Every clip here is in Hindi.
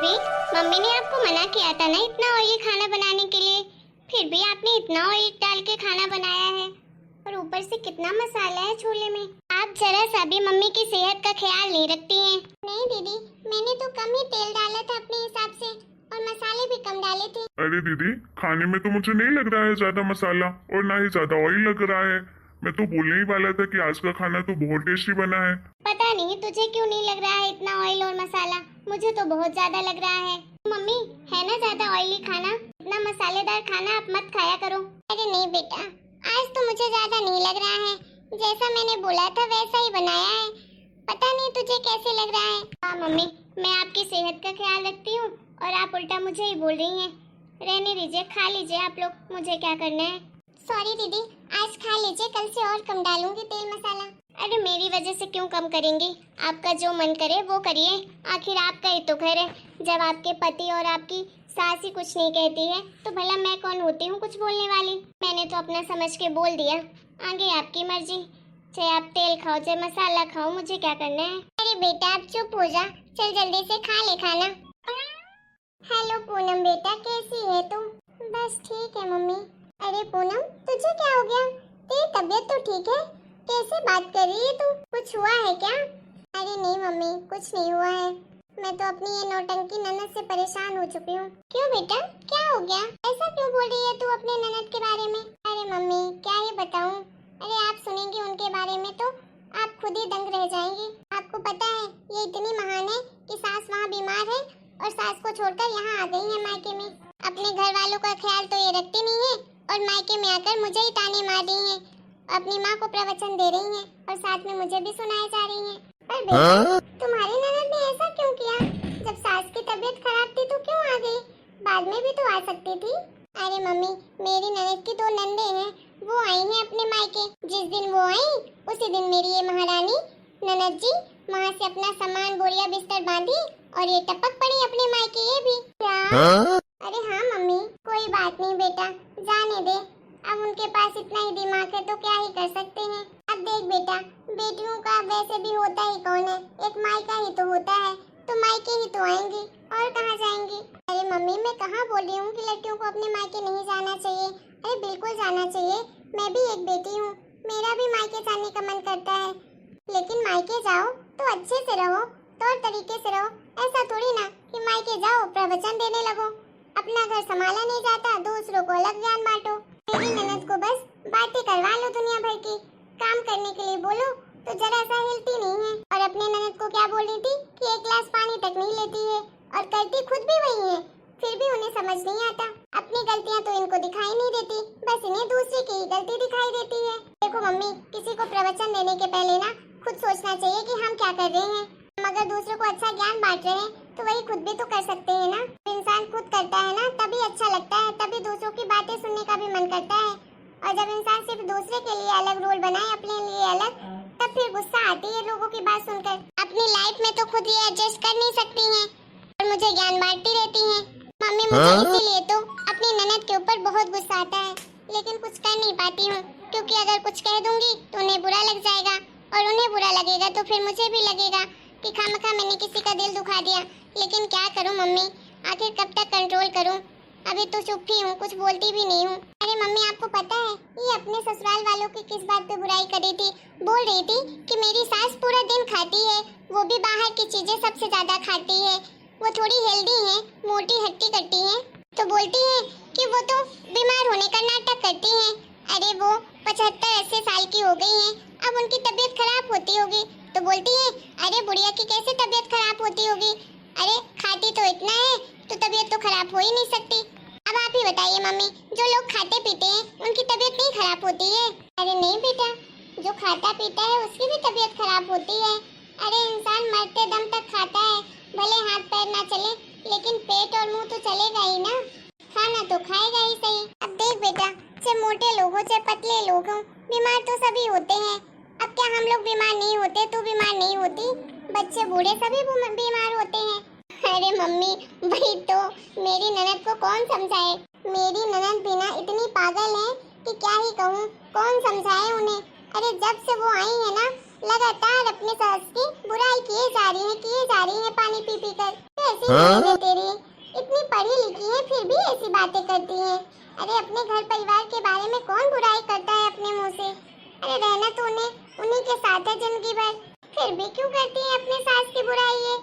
भाभी, मम्मी ने आपको मना किया था ना इतना ऑयली खाना बनाने के लिए, फिर भी आपने इतना ऑयल डाल के खाना बनाया है और ऊपर से कितना मसाला है छोले में। आप जरा सा भी मम्मी की सेहत का ख्याल नहीं रखती हैं। नहीं दीदी, मैंने तो कम ही तेल डाला था अपने हिसाब से और मसाले भी कम डाले थे। अरे दीदी, खाने में तो मुझे नहीं लग रहा है ज्यादा मसाला और ना ही ज्यादा ऑयल लग रहा है। मैं तो बोलने ही वाला था कि आज का खाना तो बहुत टेस्टी बना है। पता नहीं तुझे क्यों नहीं लग रहा है इतना ऑयल और मसाला, मुझे तो बहुत ज्यादा लग रहा है। मम्मी, है ना ज्यादा ऑयली खाना, इतना मसालेदार खाना आप मत खाया करो। अरे नहीं बेटा, आज तो मुझे ज्यादा नहीं लग रहा है, जैसा मैंने बोला था वैसा ही बनाया है। पता नहीं तुझे कैसे लग रहा है। हाँ मम्मी, मैं आपकी सेहत का ख्याल रखती हूँ और आप उल्टा मुझे ही बोल रही हैं। रहने दीजिए, खा लीजिए आप लोग, मुझे क्या करना है। सॉरी दीदी, आज खा लीजिए, कल से और कम डालूंगी तेल मसाला। अरे मेरी वजह से क्यों कम करेंगी, आपका जो मन करे वो करिए, आखिर आपका ही तो घर है। जब आपके पति और आपकी सास ही कुछ नहीं कहती है तो भला मैं कौन होती हूँ कुछ बोलने वाली। मैंने तो अपना समझ के बोल दिया, आगे आपकी मर्जी, चाहे आप तेल खाओ चाहे मसाला खाओ, मुझे क्या करना है। अरे बेटा आप चुप हो जा, चल जल्दी से खा ले खाना। हेलो पूनम बेटा, कैसी है तू? बस ठीक है मम्मी। अरे पूनम, तुझे क्या हो गया? तेरी तबीयत तो ठीक है, कैसे बात कर रही है तू? कुछ हुआ है क्या? अरे नहीं मम्मी, कुछ नहीं हुआ है। मैं तो अपनी ये नौटंकी ननद से परेशान हो चुकी हूँ। क्यों बेटा, क्या हो गया? ऐसा क्यों बोल रही है तू अपने ननद के बारे में? अरे मम्मी क्या ही बताऊँ, अरे आप सुनेंगी उनके बारे में तो आप खुद ही दंग रह जाएंगी। आपको पता है ये इतनी महान है कि सास वहाँ बीमार है और सास को छोड़कर यहाँ आ गई है मायके में। अपने घर वालों का ख्याल तो ये रखती नहीं है और मायके में आकर मुझे ही ताने मार रही हैं, अपनी माँ को प्रवचन दे रही हैं और साथ में मुझे भी सुनाए जा रही हैं। पर बेटा तुम्हारी ननद ने ऐसा क्यों किया? जब सास की तबीयत खराब थी तो क्यों आ गई? बाद में भी तो आ सकती थी। अरे मम्मी, मेरी ननद की 2 नंदे हैं, वो आई हैं अपने मायके। जिस दिन वो आई उसी दिन मेरी ये महारानी ननद जी वहाँ से अपना सामान बोरिया बिस्तर बांधी और ये टपक पड़ी अपने मायके। ये भी क्या? अरे हाँ मम्मी, कोई बात नहीं बेटा, जाने दे। अब उनके पास इतना ही दिमाग है तो क्या ही कर सकते हैं। अब देख बेटा, बेटियों का वैसे भी होता ही कौन है, एक मायका ही तो होता है, तो मायके ही तो आएंगी और कहाँ जाएंगी। अरे मम्मी, मैं कहाँ बोल रही हूँ कि लड़कियों को अपने मायके नहीं जाना चाहिए। अरे बिल्कुल जाना चाहिए, मैं भी एक बेटी हूँ, मेरा भी मायके जाने का मन करता है, लेकिन मायके जाओ तो अच्छे से रहो, तौर तरीके से रहो। ऐसा थोड़ी ना कि मायके जाओ प्रवचन देने लगो। अपना घर संभाला नहीं जाता, दूसरों को अलग ज्ञान बांटो। मेरी ननद को बस बातें करवा लो दुनिया भर की, काम करने के लिए बोलो तो जरा सा हिलती नहीं है। और अपने ननद को क्या बोल रही थी कि 1 गिलास पानी तक नहीं लेती है और करती खुद भी वही है, फिर भी उन्हें समझ नहीं आता। अपनी गलतियाँ तो इनको दिखाई नहीं देती, बस इन्हें दूसरे की ही गलती दिखाई देती है। देखो मम्मी, किसी को प्रवचन देने के पहले ना खुद सोचना चाहिए कि हम क्या कर रहे हैं। हम अगर दूसरों को अच्छा ज्ञान बांट रहे हैं तो वही खुद भी तो कर सकते हैं ना। इंसान खुद करता है ना तभी अच्छा लगता है, तभी दूसरों की बातें सुनने का भी मन करता है। और जब इंसान सिर्फ दूसरे के लिए अलग रोल बनाए, अपने लिए अलग, तब फिर गुस्सा आती है लोगों की बात सुनकर। अपनी लाइफ में तो खुद ही एडजस्ट कर नहीं सकती हैं और मुझे ज्ञान बांटती रहती हैं। मम्मी, मुझे इसीलिए तो अपनी ननद के ऊपर बहुत गुस्सा आता है, लेकिन कुछ कर नहीं पाती हूँ, क्योंकि अगर कुछ कह दूंगी तो उन्हें बुरा लग जाएगा और उन्हें बुरा लगेगा तो फिर मुझे भी लगेगा कि खामखा मैंने किसी का दिल दुखा दिया। लेकिन क्या करूं मम्मी, आखिर कब तक कंट्रोल करूं? अभी तो चुप ही हूं, कुछ बोलती भी नहीं हूं। अरे मम्मी, आपको पता है ये अपने ससुराल वालों की किस बात पे बुराई कर रही थी? बोल रही थी कि मेरी सास पूरा दिन खाती है, वो भी बाहर की चीजें सबसे ज्यादा खाती है, वो थोड़ी हेल्दी है, मोटी हट्टी कट्टी है, तो बोलती है कि वो तो बीमार होने का नाटक करती है। अरे वो 75-80 साल की हो गई है, अब उनकी तबीयत खराब होती होगी तो बोलती है अरे बुढ़िया की कैसे तबीयत खराब होती होगी, अरे खाती तो इतना है तो तबीयत तो खराब हो ही नहीं सकती। अब आप ही बताइए मम्मी, जो लोग खाते पीते हैं उनकी तबीयत नहीं खराब होती है? अरे नहीं बेटा, जो खाता पीता है उसकी भी तबीयत खराब होती है। अरे इंसान मरते दम तक खाता है, भले हाथ पैर ना चले लेकिन पेट और मुंह तो चलेगा ही ना, खाना तो खाएगा ही सही। अब देख बेटा, चाहे मोटे लोग हो चाहे पतले लोग हो, बीमार तो सभी होते हैं। अब क्या हम लोग बीमार नहीं होते, तू बीमार नहीं होती, बच्चे बूढ़े सभी बीमार होते हैं। अरे मम्मी, वही तो मेरी ननद को कौन समझाए? मेरी ननद भी ना इतनी पागल है कि क्या ही कहूँ, कौन समझाए उन्हें। अरे जब से वो आई है ना, लगातार अपने सास की बुराई किए जा रही है पानी पी पी कर। ऐसे सुनती नहीं है तेरी। इतनी पढ़ी लिखी है फिर भी ऐसी बातें करती है। अरे अपने घर परिवार के बारे में कौन बुराई करता है अपने मुंह से। अरे रहना तो उन्हीं के साथ है जिंदगी भर, फिर भी क्यों करती है अपने सास की बुराई है।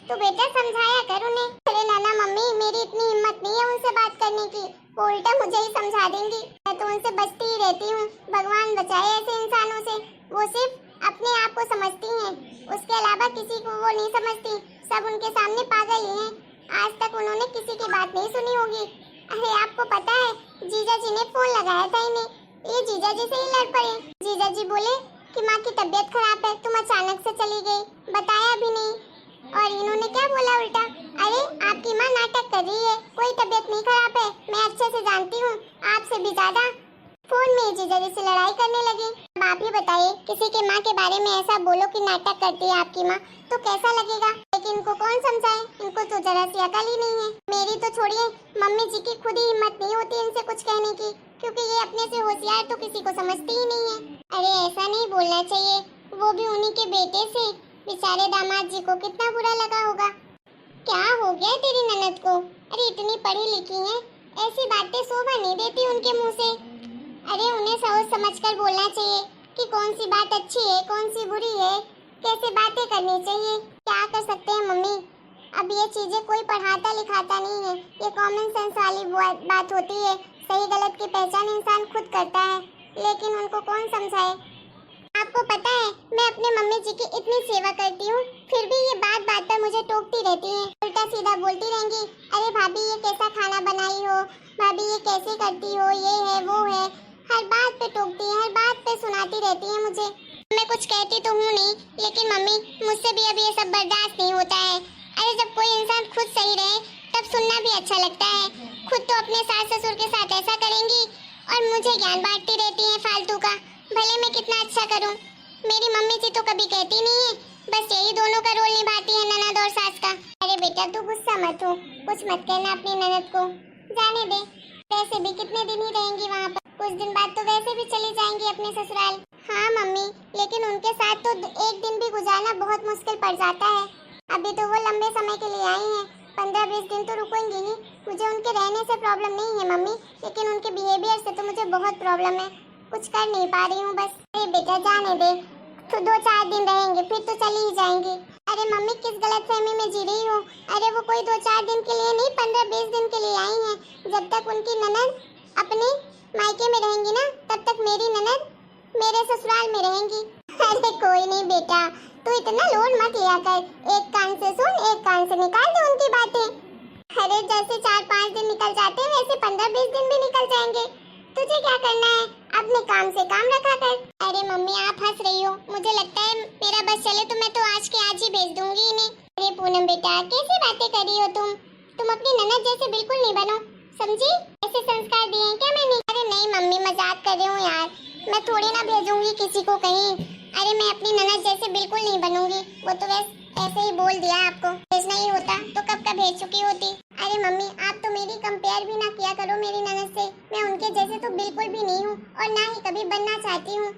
तो बेटा समझाया कर उन्हें। अरे नाना मम्मी मेरी इतनी हिम्मत नहीं है उनसे बात करने की, वो उल्टा मुझे ही समझा देंगी। मैं तो उनसे बचती ही रहती हूँ। भगवान बचाए ऐसे इंसानों से। वो सिर्फ अपने आप को समझती हैं, उसके अलावा किसी को वो नहीं समझती। सब उनके सामने पागल ही हैं। आज तक उन्होंने किसी की बात नहीं सुनी होगी। अरे आपको पता है जीजा जी ने फोन लगाया था इन्हें, ये जीजा जी से ही लड़ पड़े। जीजा जी बोले कि माँ की तबीयत खराब है, तुम अचानक से चली गई, बताया भी नहीं। और इन्होंने क्या बोला उल्टा, अरे आपकी माँ नाटक कर रही है, कोई तबीयत नहीं खराब है, मैं अच्छे से जानती हूँ, आपसे भी ज्यादा। फोन में जीजा जी से लड़ाई करने लगी। अब आप ही बताइए, किसी के माँ के बारे में ऐसा बोलो कि नाटक करती है आपकी माँ, तो कैसा लगेगा। लेकिन इनको कौन समझाए, इनको तो जरा सी अकल ही नहीं है। मेरी तो छोड़िए, मम्मी जी की खुद ही हिम्मत नहीं होती इनसे कुछ कहने की, क्योंकि ये अपने से होशियार तो किसी को समझती ही नहीं है। अरे ऐसा नहीं बोलना चाहिए, वो भी उन्हीं के बेटे से। बेचारे दामाद जी को कितना बुरा लगा होगा। क्या हो गया तेरी ननद को? अरे इतनी पढ़ी लिखी है, ऐसी बातें शोभा नहीं देती उनके मुंह से। अरे उन्हें सोच समझकर बोलना चाहिए कि कौन सी बात अच्छी है, कौन सी बुरी है, कैसे बातें करनी चाहिए। क्या कर सकते हैं मम्मी, अब ये चीजें कोई पढ़ाता लिखाता नहीं है, ये कॉमन सेंस वाली बात होती है। सही गलत की पहचान इंसान खुद करता है, लेकिन उनको कौन समझाए। आपको पता है मैं अपने मम्मी जी की इतनी सेवा करती हूँ, फिर भी ये बात बात पर मुझे टोकती रहती हैं, उल्टा सीधा बोलती रहेंगी। अरे भाभी ये कैसा खाना बनाई हो, भाभी ये कैसे करती हो, ये है वो है, हर बात पे टोकती है, हर बात पे सुनाती रहती है मुझे। मैं कुछ कहती तो हूँ नहीं, लेकिन मम्मी मुझसे भी अब ये सब बर्दाश्त नहीं होता है। अरे जब कोई इंसान खुद सही रहे तब सुनना भी अच्छा लगता है। खुद तो अपने सास ससुर के साथ ऐसा करेंगी और मुझे ज्ञान बांटती रहती है फालतू का। भले मैं कितना अच्छा करूं, मेरी मम्मी जी तो कभी कहती नहीं है, बस यही दोनों का रोल निभाती है, ननद और सास का। अरे बेटा तू गुस्सा मत हो, कुछ मत कहना अपनी ननद को, जाने दे। वैसे भी कितने दिन ही रहेंगी वहाँ पर, कुछ दिन बाद तो वैसे भी चली जाएंगी अपने ससुराल। हाँ मम्मी, लेकिन उनके साथ तो एक दिन भी गुजारना बहुत मुश्किल पड़ जाता है। अभी तो वो लंबे समय के लिए आई हैं, 15-20 दिन तो रुकेंगी ही। मुझे उनके रहने से प्रॉब्लम नहीं है मम्मी, लेकिन उनके बिहेवियर से तो मुझे बहुत प्रॉब्लम है, कुछ कर नहीं पा रही हूँ बस। अरे बेटा जाने दे, तो 2-4 दिन रहेंगे फिर तो चली ही जाएंगी। अरे मम्मी किस गलतफहमी में जी रही हो। अरे वो कोई 2-4 दिन के लिए नहीं, 15-20 दिन के लिए आई हैं। जब तक उनकी ननद अपने मायके में रहेंगी ना, तब तक मेरी ननद मेरे ससुराल में रहेंगी। अरे कोई नहीं बेटा, तू इतना लोड मत लिया कर, एक कान से सुन एक कान से निकाल दे उनकी बातें। अरे जैसे 4-5 दिन निकल जाते हैं वैसे 15-20 दिन भी निकल जाएंगे। तुझे क्या करना है, अपने काम से काम रखा कर। अरे मम्मी आप हंस रही हो, मुझे लगता है मेरा बस चले तो मैं तो आज के आज ही भेज दूंगी इन्हें। अरे पूनम बेटा कैसी बातें कर रही हो तुम अपनी ननद जैसे बिल्कुल नहीं बनो, समझी। ऐसे संस्कार दिए हैं क्या मैंने। अरे नहीं मम्मी मजाक कर रही हूँ यार, मैं थोड़ी ना भेजूंगी किसी को कहीं। अरे मैं अपनी ननद जैसे बिल्कुल नहीं बनूंगी, वो तो वैसे ऐसे ही बोल दिया। आपको भेजना ही होता तो कब का भेज चुकी होती। अरे मम्मी आप तो मेरी कंपेयर भी ना किया करो मेरी ननद से, मैं उनके जैसे तो बिल्कुल भी नहीं हूँ और ना ही कभी बनना चाहती हूँ।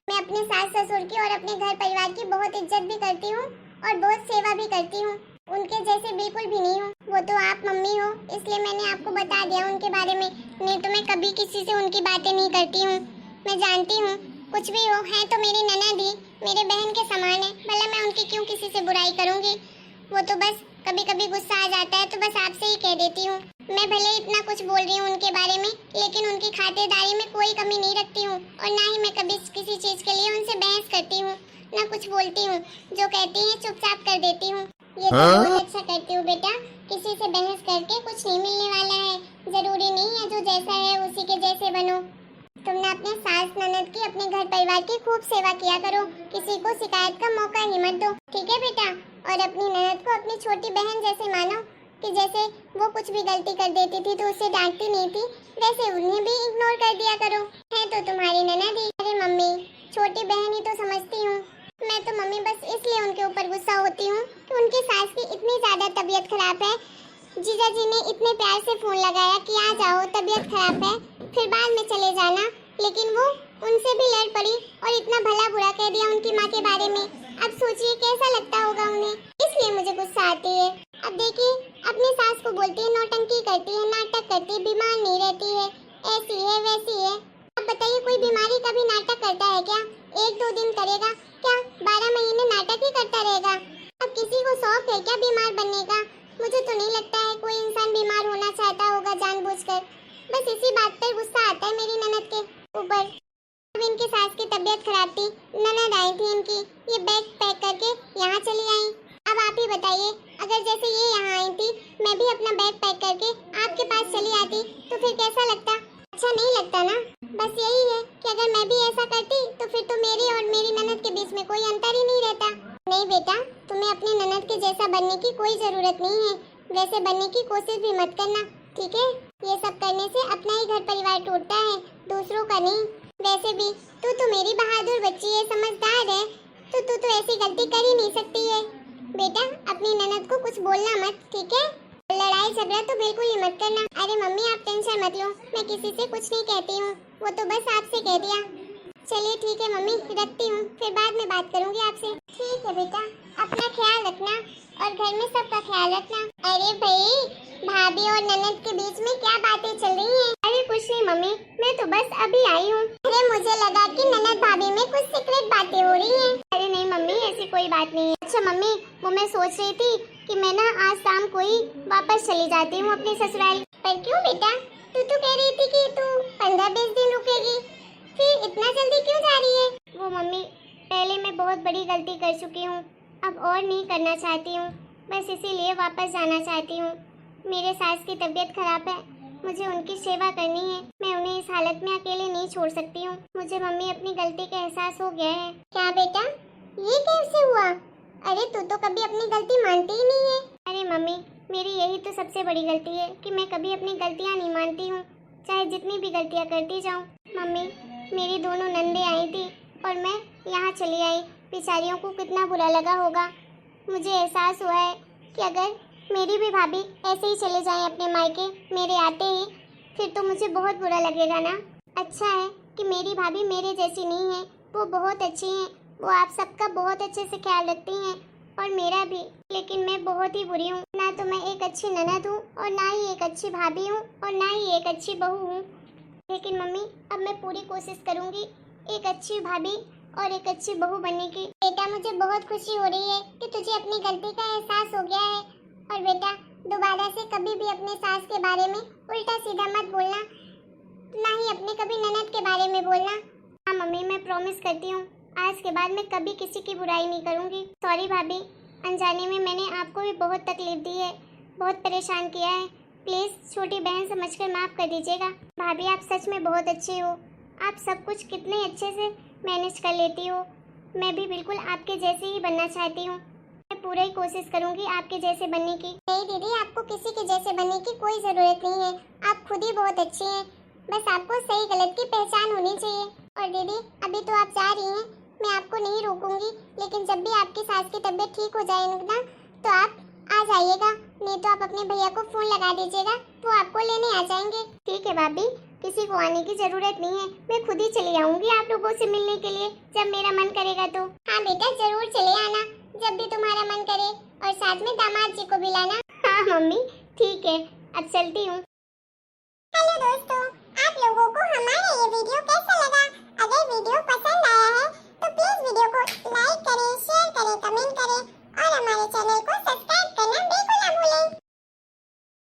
मैं अपने सास ससुर की और अपने घर परिवार की बहुत इज्जत भी करती हूँ और बहुत सेवा भी करती हूँ, उनके जैसे बिल्कुल भी नहीं हूँ। वो तो आप मम्मी हो इसलिए मैंने आपको बता दिया उनके बारे में, नहीं तो मैं कभी किसी से उनकी बातें नहीं करती हूँ। मैं जानती हूँ कुछ भी हो है तो मेरी ननद ही मेरे बहन के समान है, भला मैं उनकी क्यों किसी से बुराई करूँगी। वो तो बस कभी कभी गुस्सा आ जाता है तो बस आपसे ही कह देती हूँ। मैं भले इतना कुछ बोल रही हूँ उनके बारे में, लेकिन उनकी खातिरदारी में कोई कमी नहीं रखती हूँ और ना ही मैं कभी किसी चीज के लिए उनसे बहस करती हूँ, ना कुछ बोलती हूँ। जो कहती हैं चुपचाप कर देती हूँ। ये तो बहुत अच्छा करती हूँ बेटा, किसी से बहस करके कुछ नहीं मिलने वाला है। जरूरी नहीं है जो जैसा है उसी के जैसे बनो। तुमने अपने सास ननद की अपने घर परिवार की खूब सेवा किया करो, किसी को शिकायत का मौका ही मत दो, ठीक है बेटा। और अपनी ननद को अपनी छोटी बहन जैसे मानो, कि जैसे वो कुछ भी गलती कर देती थी तो उसे डांटती नहीं थी, वैसे उन्हें भी इग्नोर कर दिया करो। है तो तुम्हारी ननद ही। अरे मम्मी छोटी बहन ही तो समझती हूँ मैं तो मम्मी, बस इसलिए उनके ऊपर गुस्सा होती हूँ कि उनकी सास की इतनी ज्यादा तबीयत खराब है। जीजा जी ने इतने प्यार से फोन लगाया कि आ जाओ तबीयत खराब है, फिर बाद में चले जाना, लेकिन वो उनसे भी लड़ पड़ी और इतना भला बुरा कह दिया उनकी माँ के बारे में। अब सोचिए कैसा लगता होगा उन्हें, इसलिए मुझे गुस्सा आती है। अब देखिए अपनी सास को बोलती है नौटंकी करती है, नाटक करती है, बीमार नहीं रहती है, ऐसी है वैसी है। अब बताइए कोई बीमारी का भी नाटक करता है क्या? 1-2 दिन करेगा क्या? 12 महीने नाटक ही करता रहेगा? अब किसी को शौक है क्या बीमार बनने का? मुझे तो नहीं लगता है कोई इंसान बीमार होना चाहता होगा जानबूझकर। बस इसी बात पर गुस्सा आता है मेरी ननद के ऊपर। अब इनकी सास की तबीयत खराब थी, ननद आई थी इनकी, ये बैग पैक करके यहाँ चली आई। अब आप ही बताइए, अगर जैसे ये यहाँ आई थी, मैं भी अपना बैग पैक करके आपके पास चली आती तो फिर कैसा लगता? अच्छा नहीं लगता ना। बस यही है कि अगर मैं भी ऐसा करती तो फिर तो मेरी और मेरी ननद के बीच में कोई अंतर ही नहीं रहता। नहीं बेटा, तुम्हें अपनी ननद के जैसा बनने की कोई जरूरत नहीं है, वैसे बनने की कोशिश भी मत करना, ठीक है? ये सब करने से अपना ही घर परिवार टूटता है, दूसरों का नहीं। वैसे भी तू तो मेरी बहादुर बच्ची है, समझदार है, तो तू तो ऐसी गलती कर ही नहीं सकती है। बेटा अपनी ननद को कुछ बोलना मत, ठीक है? लड़ाई झगड़ा तो बिल्कुल ही मत करना। अरे मम्मी आप टेंशन मत लो, मैं किसी से कुछ नहीं कहती हूँ, वो तो बस आपसे कह दिया। चलिए ठीक है मम्मी, रखती हूँ, फिर बाद में बात करूँगी आपसे। ठीक है बेटा, अपना ख्याल रखना और घर में सबका ख्याल रखना। अरे भाई, भाभी और ननद के बीच में क्या बातें चल रही हैं? अरे कुछ नहीं मम्मी, मैं तो बस अभी आई हूँ। अरे मुझे लगा कि ननद भाभी में कुछ सीक्रेट बातें हो रही हैं। अरे नहीं मम्मी, ऐसी कोई बात नहीं है। अच्छा मम्मी, वो मैं सोच रही थी कि मैं ना आज शाम को ही वापस चली जाती हूँ अपने ससुराल। पर क्यों बेटा? तू तो कह रही थी कि तू 15-20 दिन रुकेगी, फिर इतना जल्दी क्यों जा रही है? वो मम्मी, पहले मैं बहुत बड़ी गलती कर चुकी हूँ, अब और नहीं करना चाहती हूँ, बस इसीलिए वापस जाना चाहती हूँ। मेरे सास की तबीयत खराब है, मुझे उनकी सेवा करनी है, मैं उन्हें इस हालत में अकेले नहीं छोड़ सकती हूँ। मुझे मम्मी अपनी गलती का एहसास हो गया है। क्या बेटा, ये कैसे हुआ? अरे तू तो कभी अपनी गलती मानती ही नहीं है। अरे मम्मी, मेरी यही तो सबसे बड़ी गलती है कि मैं कभी अपनी गलतियाँ नहीं मानती हूँ, चाहे जितनी भी गलतियाँ करती जाऊँ। मम्मी, मेरी दोनों नंदे आई थी और मैं यहाँ चली आई, बेचारियों को कितना बुरा लगा होगा। मुझे एहसास हुआ है कि अगर मेरी भी भाभी ऐसे ही चले जाएं अपने मायके मेरे आते ही, फिर तो मुझे बहुत बुरा लगेगा ना। अच्छा है कि मेरी भाभी मेरे जैसी नहीं है, वो बहुत अच्छी हैं, वो आप सबका बहुत अच्छे से ख्याल रखती हैं और मेरा भी। लेकिन मैं बहुत ही बुरी हूँ, ना तो मैं एक अच्छी ननद हूँ और ना ही एक अच्छी भाभी हूँ और ना ही एक अच्छी बहू हूँ। लेकिन मम्मी, अब मैं पूरी कोशिश करूँगी एक अच्छी भाभी और एक अच्छी बहू बनने की। बेटा मुझे बहुत खुशी हो रही है कि तुझे अपनी गलती का एहसास हो गया है। और बेटा दोबारा से कभी भी अपने सास के बारे में उल्टा सीधा मत बोलना, ना ही अपने कभी ननद के बारे में बोलना। हाँ मम्मी, मैं प्रॉमिस करती हूँ, आज के बाद मैं कभी किसी की बुराई नहीं करूँगी। सॉरी भाभी, अनजाने में मैंने आपको भी बहुत तकलीफ दी है, बहुत परेशान किया है, प्लीज़ छोटी बहन समझकर माफ़ कर दीजिएगा। भाभी आप सच में बहुत अच्छी हो, आप सब कुछ कितने अच्छे से मैनेज कर लेती हो। मैं भी बिल्कुल आपके जैसे ही बनना चाहती हूँ, मैं पूरी कोशिश करूँगी आपके जैसे बनने की। नहीं दीदी, आपको किसी के जैसे बनने की कोई ज़रूरत नहीं है, आप खुद ही बहुत अच्छी हैं, बस आपको सही गलत की पहचान होनी चाहिए। और दीदी अभी तो आप जा रही हैं, मैं आपको नहीं रोकूंगी, लेकिन जब भी आपकी सास की तबीयत ठीक हो जाएगी ना तो आप आ जाइएगा, नहीं तो आप अपने भैया को फ़ोन लगा दीजिएगा, वो आपको लेने आ जाएंगे। ठीक है भाभी, किसी को आने की जरूरत नहीं है, मैं खुद ही चली आऊंगी आप लोगों से मिलने के लिए, जब मेरा मन करेगा तो। हाँ बेटा जरूर चले आना, जब भी तुम्हारा मन करे, और साथ में दामाद जी को भी लाना। हाँ मम्मी ठीक है, अब चलती हूँ। हेलो दोस्तों, आप लोगों को हमारा ये वीडियो कैसा लगा? अगर वीडियो पसंद आया है तो प्लीज वीडियो को लाइक करें, शेयर करें, कमेंट करें और हमारे चैनल को सब्सक्राइब करना बिल्कुल ना भूलें।